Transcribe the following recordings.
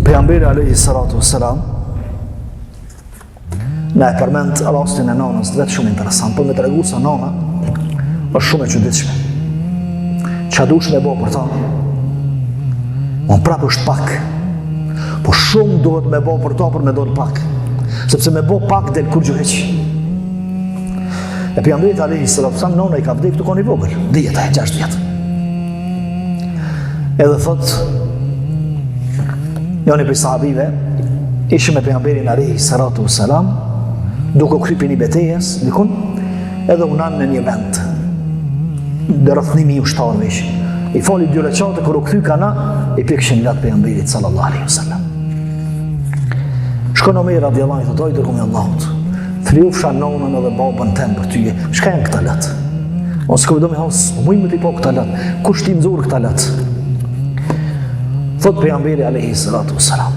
Pejgamberi alayhi salatu wassalam na e përmend rastin e nanës, vetë shumë interesant, për me tregu se nana është shumë e çuditshme. Ç'a dush me bë për ta? Unë prapë është pak, po shumë duhet me bë për ta për me dol pak, sepse me bë pak del kur gjuheq. E pejgamberit alayhi salatu wassalam nana i ka vdekur këtu i vogël, 10-6 vjet. Edhe thot, njëri prej sahabive ishte me pejgamberin alayhi salatu wassalam, duke krypi një betejës, dikun, edhe unan në një vend. Dhe rreth 1000 ushtarëve ishin. I fali 2 recate, kur u kthy kana, i pikëshin latë pejgamberit sallallahu alaihi wasallam. Shkon Omer radiallahu anhu, thotë, dërgumi Allahut, thriufsha nonën edhe babën tem për tyje, shka janë këta latë? Ose s'ka do me thos, mujmë t'i po këta latë, kush t'i mzur këta latë? Thot pejgamberi alayhi salatu wassalam,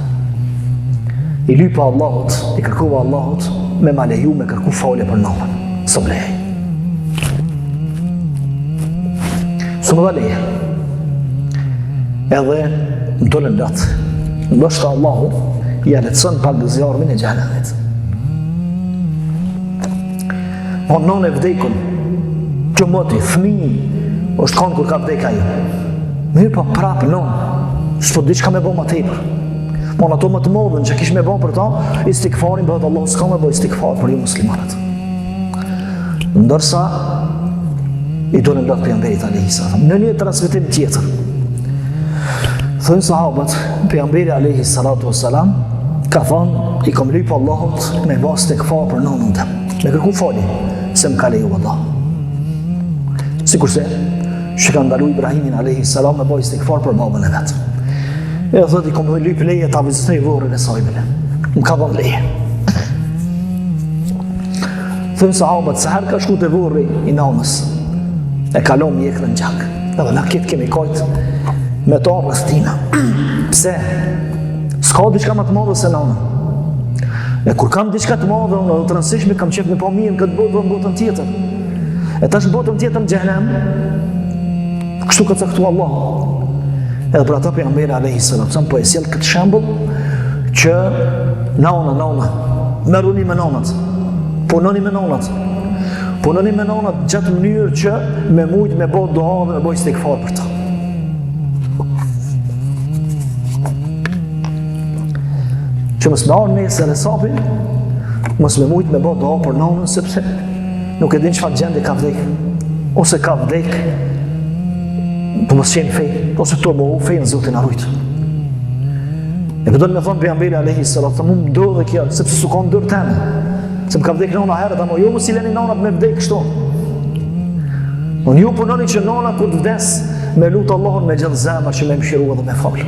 i lypa Allahut, i kërkova Allahut me ma leju me kërku falje për nonën, së më lejej. Së më dhe leje. Edhe më dolen latë, ndoshta Allahu ja letëson pak zjarmin e xhenemit. O nonë e vdekun, gjumoti, fëmijë, është kanë kur ka vdek ajo. Mirë po prapë nonë, s'po diçka me bo ma tepër. Po në ato më të modhen që kish me bo për ta, istikfarin bëhet Allah s'ka me bo istikfar për ju muslimanët. Ndërsa, i dolen latë pejgamberit alayhi salatu. Në një transmetim tjetër, thënë sahabët, pejgamberi alayhi salatu wassalam ka thënë, i kom lypë Allahut me bo istikfar për nonën tem, me kërku falje, se më ka leju Allah. Sikurse, që ka ndalu Ibrahimin alayhi salam me bo istikfar për babën e vetë. E thot, i kom lypë leje ta vizitoj vorrin e sajbele. Më ka dhënë leje. Thënë sahabët, se herë ka shku të vorri i nanës, e kalon mjekrën gjak. Edhe na ketë kemi kajtë me ta rrëstina. Pse? S'ka diçka më të madhe se nana. E kur kam diçka të madhe, unë dhe të rënsishme kam qef me pa mirë në këtë botë dhe në botën tjetër. E tash në botën tjetër në xhenem, kështu ka caktu Allah. Edhe për ata pejgamberi alayhi salatu wassalam po e sjell këtë shembull që nana, merruni me nanat, punoni me nanat. Punoni me nanat gjatë mënyrë që me mujt me bë dua dhe me bëj istikfar për ta. Që mos më arë nesër e sapin, mos me mujt me bë dua për nanën, sepse nuk e din çfarë gjendje ka vdek, ose ka vdek po mos qenë fej, ose to më fejnë Zotin arrujt. E përdojnë me thonë pejgamberi alayhi salatu wassalam, mu më do dhe kjo, sepse su ka ndër teme, se më ka vdek nona herët, ama jo mos i leni nonat me vdek kështu. Unë ju punoni që nona kur të vdes, me lutë Allahun me gjithë zemër që me mëshirua dhe me falë.